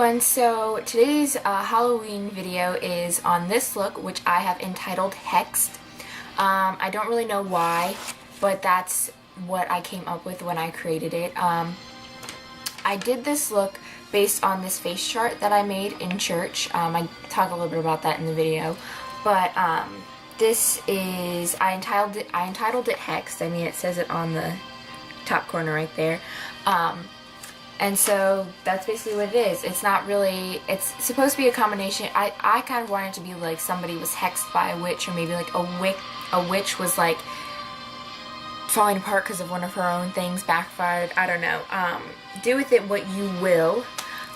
everyone, so today's Halloween video is on this look, which I have entitled Hexed. I don't really know why, but that's what I came up with when I created it. I did this look based on this face chart that I made in church. I talk a little bit about that in the video, but this is, I entitled it Hexed. I mean, it says it on the top corner right there. And so that's basically what it is. It's not really, it's supposed to be a combination. I kind of wanted it to be like somebody was hexed by a witch, or maybe like a witch was like falling apart because of one of her own things backfired. I don't know. Do with it what you will.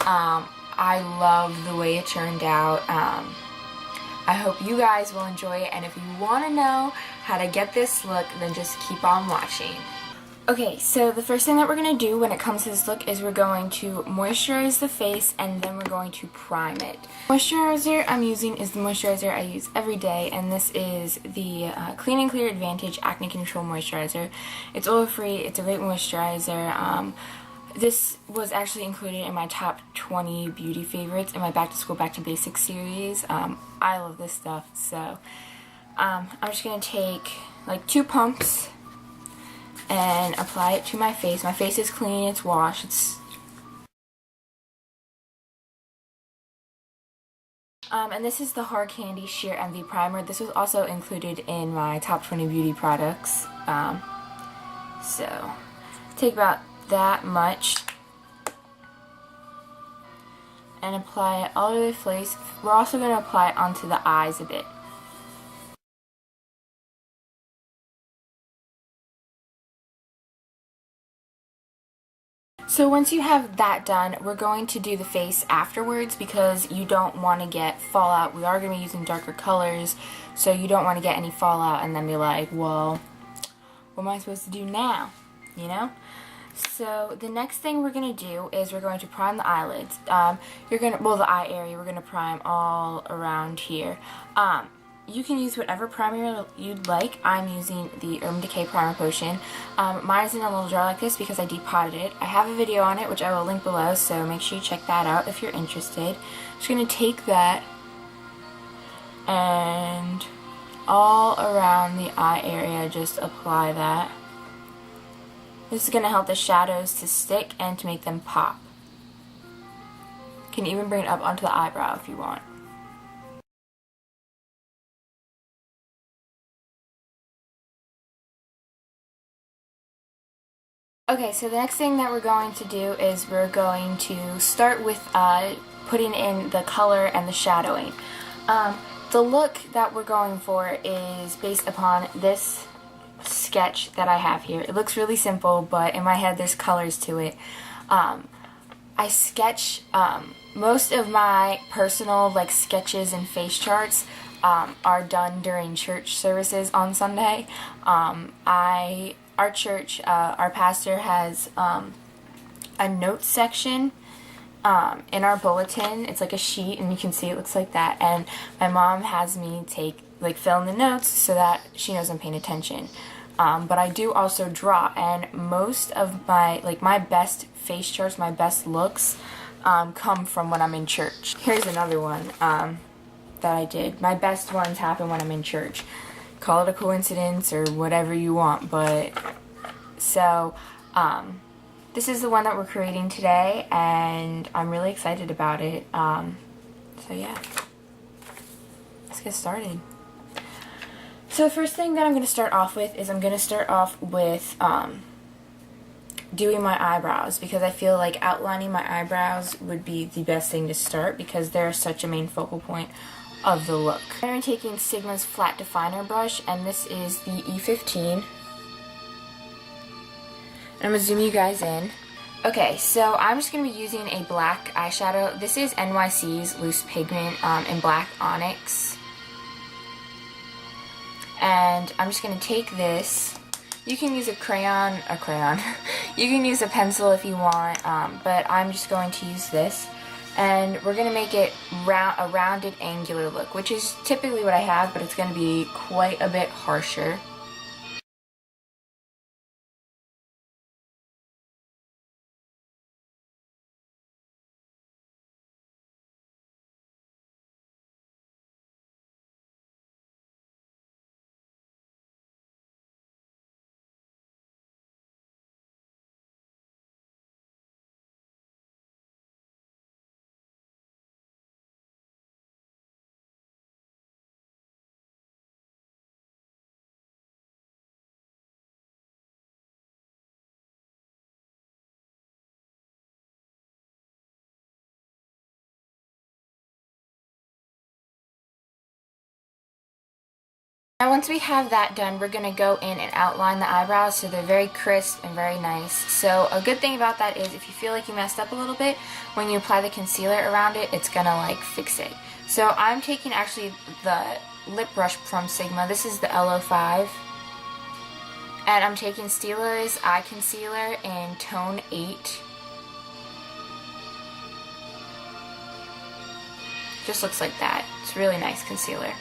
I love the way it turned out. I hope you guys will enjoy it, and if you want to know how to get this look, then just keep on watching. Okay, so the first thing that we're going to do when it comes to this look is we're going to moisturize the face, and then we're going to prime it. Moisturizer I'm using is the moisturizer I use every day, and this is the Clean and Clear Advantage Acne Control Moisturizer. It's oil-free, it's a great moisturizer. This was actually included in my top 20 beauty favorites in my Back to School, Back to Basics series. I love this stuff, so I'm just going to take like 2 pumps and apply it to my face. My face is clean, it's washed, and this is the Hard Candy Sheer Envy Primer. This was also included in my top 20 beauty products. So, take about that much and apply it all over the face. We're also going to apply it onto the eyes a bit. So once you have that done, we're going to do the face afterwards because you don't want to get fallout. We are going to be using darker colors, so you don't want to get any fallout and then be like, well, what am I supposed to do now? You know? So the next thing we're going to do is we're going to prime the eyelids. The eye area, we're going to prime all around here. You can use whatever primer you'd like. I'm using the Urban Decay Primer Potion. Mine is in a little jar like this because I depotted it. I have a video on it, which I will link below, so make sure you check that out if you're interested. Just going to take that and all around the eye area, just apply that. This is going to help the shadows to stick and to make them pop. You can even bring it up onto the eyebrow if you want. Okay, so the next thing that we're going to do is we're going to start with putting in the color and the shadowing. The look that we're going for is based upon this sketch that I have here. It looks really simple, but in my head there's colors to it. I sketch most of my personal sketches and face charts are done during church services on Sunday. Our church, our pastor has a notes section in our bulletin. It's like a sheet, and you can see it looks like that. And my mom has me fill in the notes so that she knows I'm paying attention. But I do also draw, and most of my best face charts, my best looks, come from when I'm in church. Here's another one that I did. My best ones happen when I'm in church. Call it a coincidence or whatever you want, but so this is the one that we're creating today, and I'm really excited about it. So yeah, let's get started. So the first thing that I'm going to start off with is I'm going to start off with doing my eyebrows, because I feel like outlining my eyebrows would be the best thing to start because they're such a main focal point of the look. I'm taking Sigma's Flat Definer brush, and this is the E15. I'm going to zoom you guys in. Okay, so I'm just going to be using a black eyeshadow. This is NYC's Loose Pigment in Black Onyx. And I'm just going to take this. You can use a crayon. You can use a pencil if you want, but I'm just going to use this. And we're going to make it a rounded angular look, which is typically what I have, but it's going to be quite a bit harsher. Now once we have that done, we're going to go in and outline the eyebrows so they're very crisp and very nice. So a good thing about that is if you feel like you messed up a little bit, when you apply the concealer around it, it's going to like fix it. So I'm taking actually the lip brush from Sigma. This is the LO5. And I'm taking Stila's Eye Concealer in Tone 8. Just looks like that. It's a really nice concealer.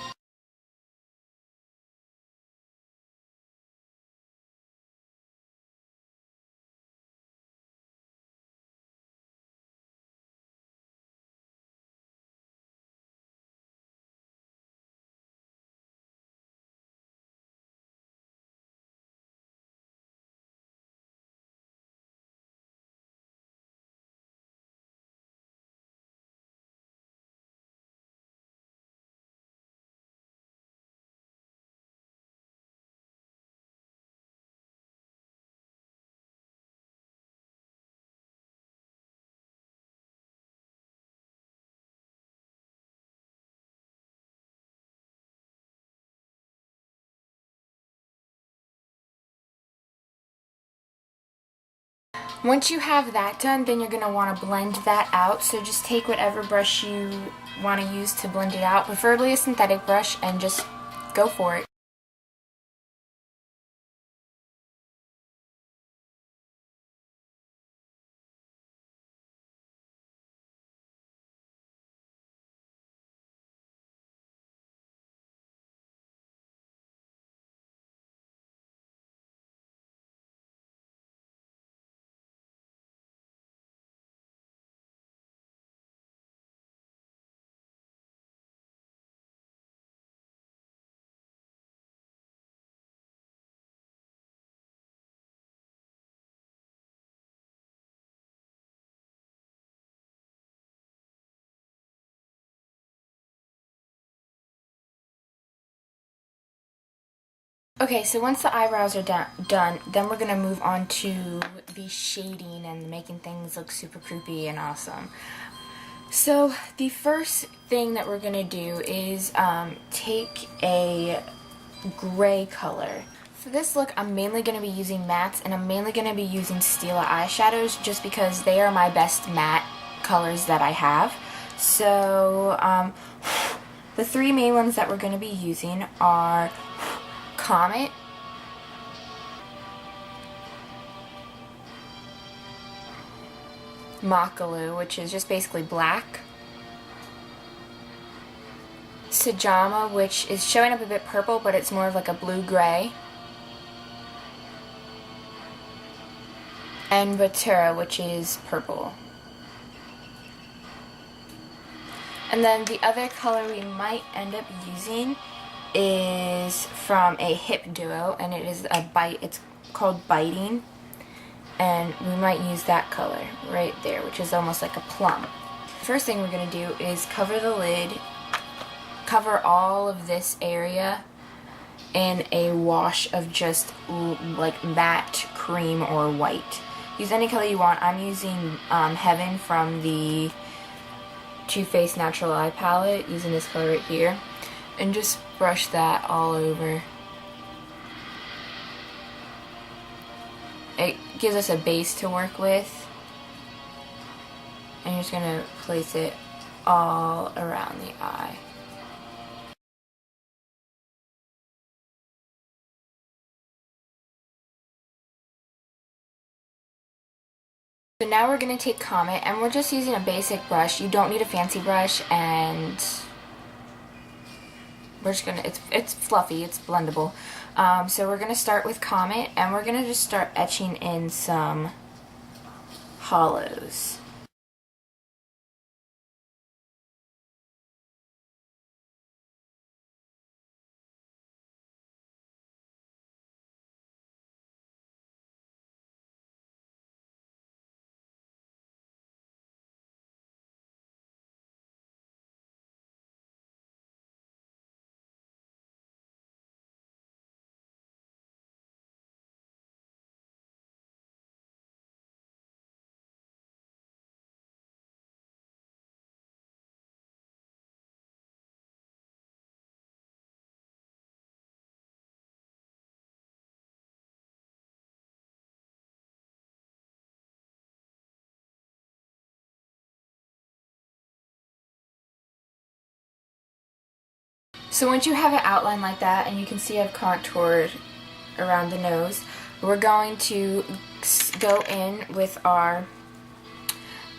Once you have that done, then you're going to want to blend that out. So just take whatever brush you want to use to blend it out, preferably a synthetic brush, and just go for it. Okay, so once the eyebrows are done, then we're going to move on to the shading and making things look super creepy and awesome. So the first thing that we're going to do is take a gray color. For this look, I'm mainly going to be using mattes, and I'm mainly going to be using Stila eyeshadows just because they are my best matte colors that I have. So the three main ones that we're going to be using are Comet, Makalu, which is just basically black, Sajama, which is showing up a bit purple, but it's more of like a blue-gray, and Vatura, which is purple. And then the other color we might end up using is from a hip duo, and it is it's called Biting, and we might use that color right there, which is almost like a plum. First thing we're going to do is cover the lid, cover all of this area in a wash of just like matte cream or white. Use any color you want. I'm using Heaven from the Too Faced Natural Eye Palette, using this color right here, and just brush that all over. It gives us a base to work with, and you're just going to place it all around the eye. So now we're going to take Comet, and we're just using a basic brush. You don't need a fancy brush, and we're just gonna, it's fluffy, it's blendable. So we're gonna start with Comet, and we're gonna just start etching in some hollows. So once you have an outline like that, and you can see I've contoured around the nose, we're going to go in with our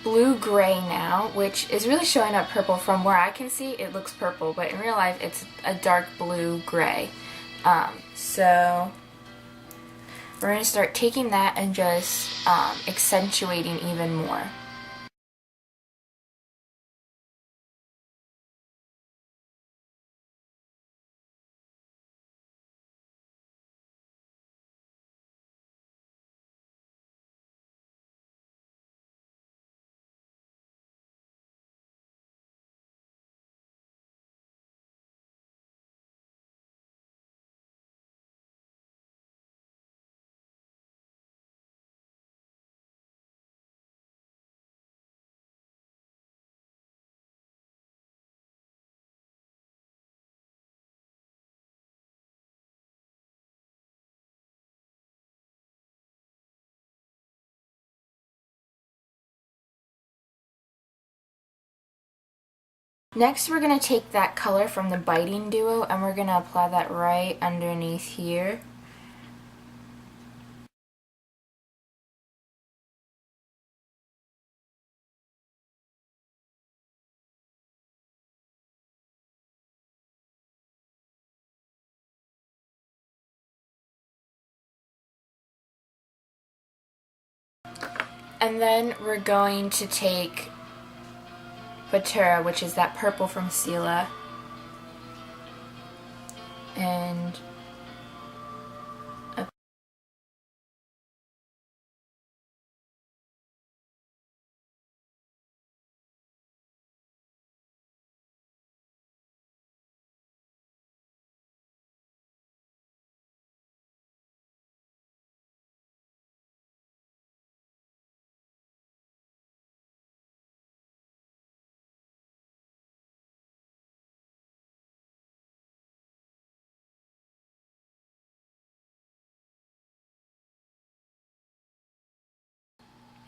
blue-gray now, which is really showing up purple. From where I can see, it looks purple, but in real life, it's a dark blue-gray. So we're going to start taking that and just accentuating even more. Next, we're going to take that color from the Biting Duo and we're going to apply that right underneath here. And then we're going to take Batura, which is that purple from Sela, and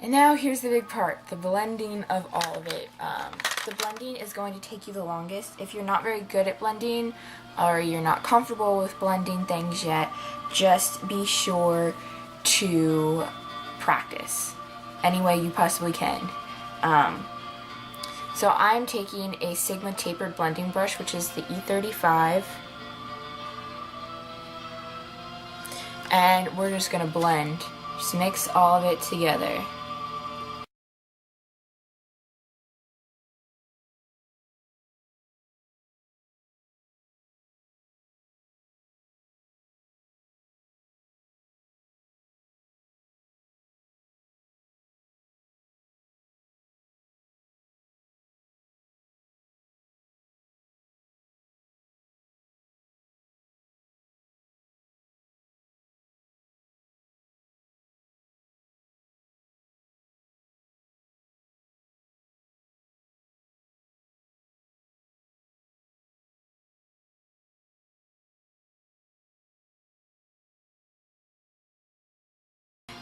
now here's the big part, the blending of all of it. The blending is going to take you the longest. If you're not very good at blending or you're not comfortable with blending things yet, just be sure to practice any way you possibly can. So I'm taking a Sigma tapered blending brush, which is the E35, and we're just going to blend. Just mix all of it together.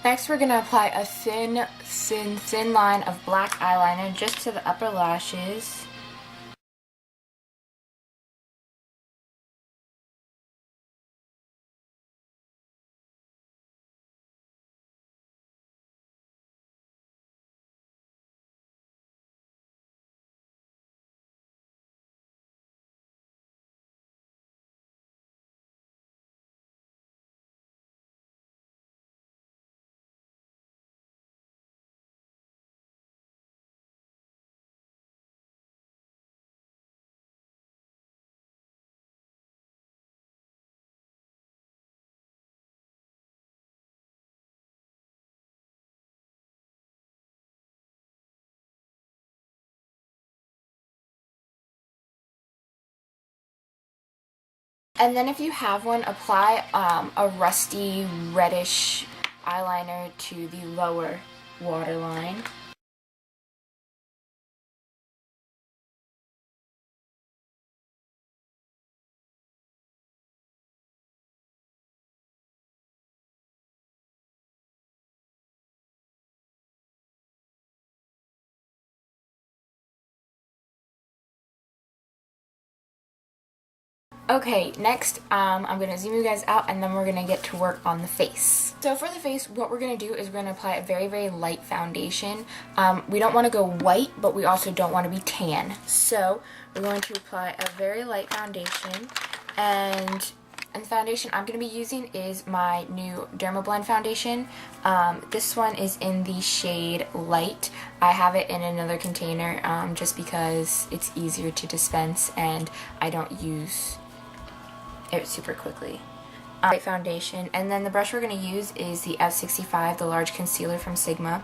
Next, we're going to apply a thin line of black eyeliner just to the upper lashes. And then if you have one, apply a rusty reddish eyeliner to the lower waterline. Okay, next I'm going to zoom you guys out and then we're going to get to work on the face. So for the face, what we're going to do is we're going to apply a very, very light foundation. We don't want to go white, but we also don't want to be tan. So we're going to apply a very light foundation, and the foundation I'm going to be using is my new Dermablend foundation. This one is in the shade Light. I have it in another container just because it's easier to dispense and I don't use it super quickly. Light foundation, and then the brush we're going to use is the F65, the large concealer from Sigma.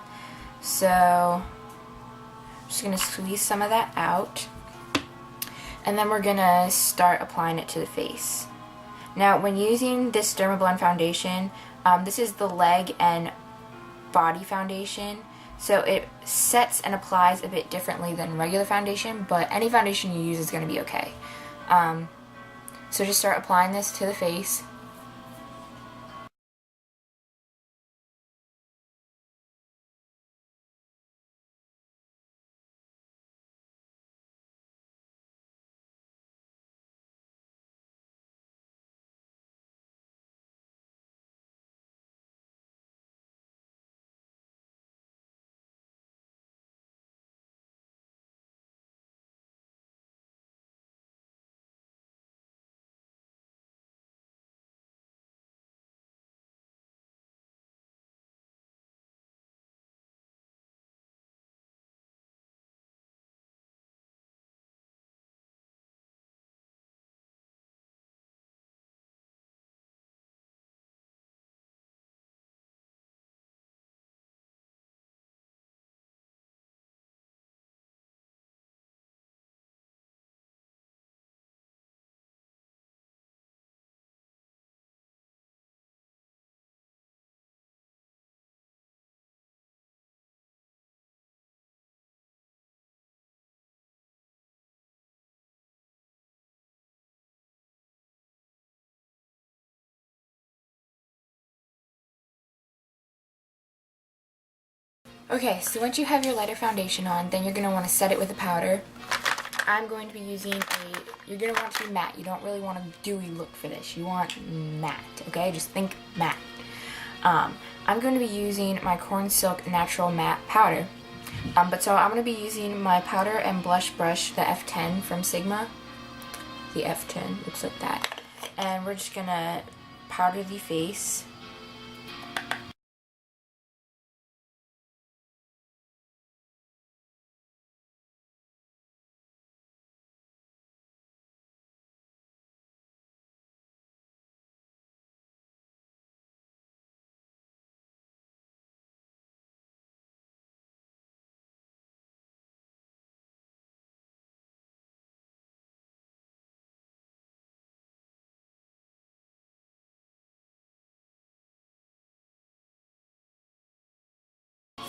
So I'm just going to squeeze some of that out, and then we're going to start applying it to the face. Now, when using this Dermablend foundation, this is the leg and body foundation, so it sets and applies a bit differently than regular foundation, but any foundation you use is going to be okay. So just start applying this to the face. Okay, so once you have your lighter foundation on, then you're going to want to set it with a powder. I'm going to be using you're going to want to be matte. You don't really want a dewy look for this. You want matte, okay? Just think matte. I'm going to be using my Corn Silk Natural Matte Powder. So I'm going to be using my powder and blush brush, the F10 from Sigma. The F10 looks like that. And we're just going to powder the face.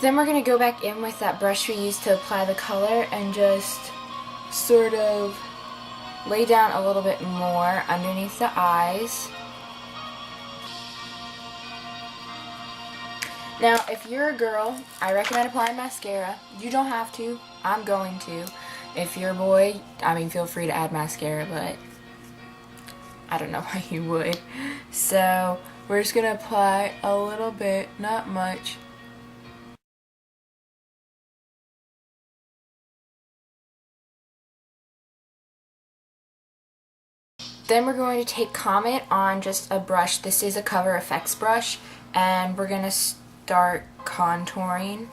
Then we're going to go back in with that brush we used to apply the color and just sort of lay down a little bit more underneath the eyes. Now, if you're a girl, I recommend applying mascara. You don't have to. I'm going to. If you're a boy, I mean, feel free to add mascara, but I don't know why you would. So, we're just going to apply a little bit, not much. Then we're going to take Comet on just a brush. This is a Cover Effects brush, and we're going to start contouring.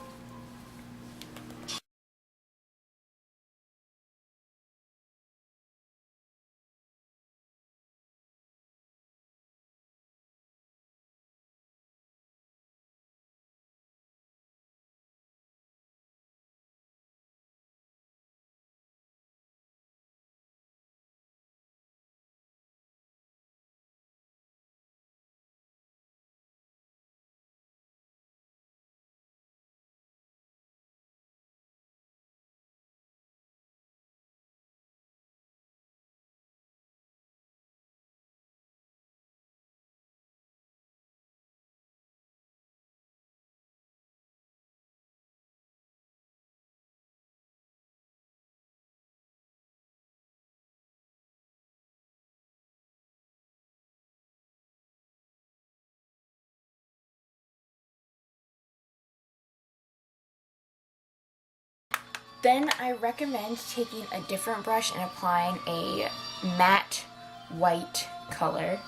Then I recommend taking a different brush and applying a matte white color.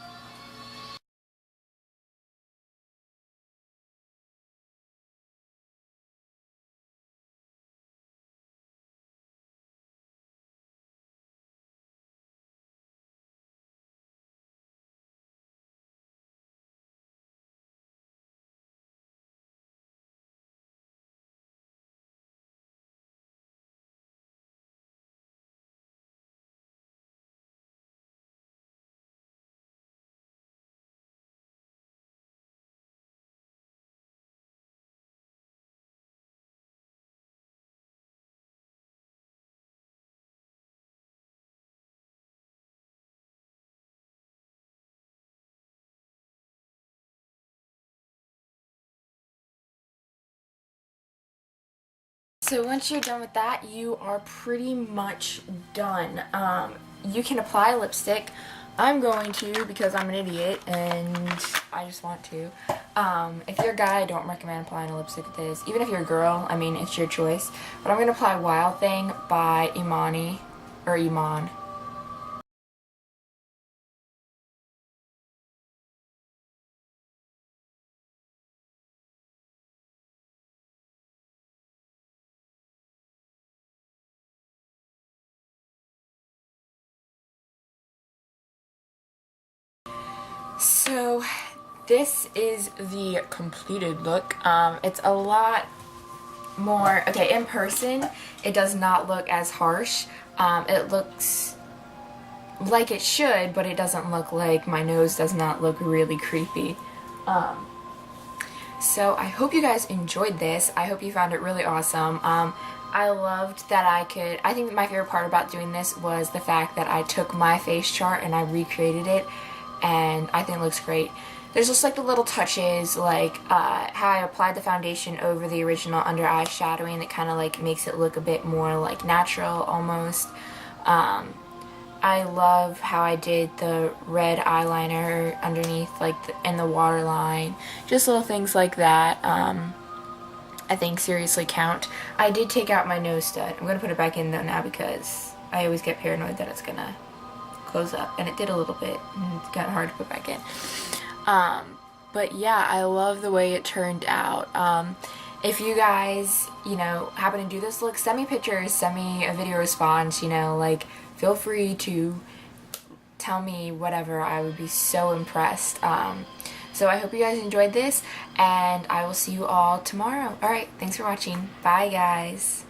So once you're done with that, you are pretty much done. You can apply lipstick. I'm going to because I'm an idiot and I just want to. If you're a guy, I don't recommend applying a lipstick with this. Even if you're a girl, I mean, it's your choice. But I'm going to apply Wild Thing by Imani, or Iman. So this is the completed look. It's a lot more, okay, in person it does not look as harsh. It looks like it should, but it doesn't look like, my nose does not look really creepy. So I hope you guys enjoyed this. I hope you found it really awesome. I loved that I think my favorite part about doing this was the fact that I took my face chart and I recreated it, and I think it looks great. There's just like the little touches, like how I applied the foundation over the original under eye shadowing that kind of like makes it look a bit more like natural almost. I love how I did the red eyeliner underneath, like in the waterline. Just little things like that. I think seriously count. I did take out my nose stud. I'm gonna put it back in though now because I always get paranoid that it's gonna close up, and it did a little bit, and it's gotten hard to put back in. But yeah, I love the way it turned out. If you guys, happen to do this look, send me pictures, send me a video response, like, feel free to tell me whatever. I would be so impressed. So I hope you guys enjoyed this, and I will see you all tomorrow. Alright, thanks for watching. Bye, guys.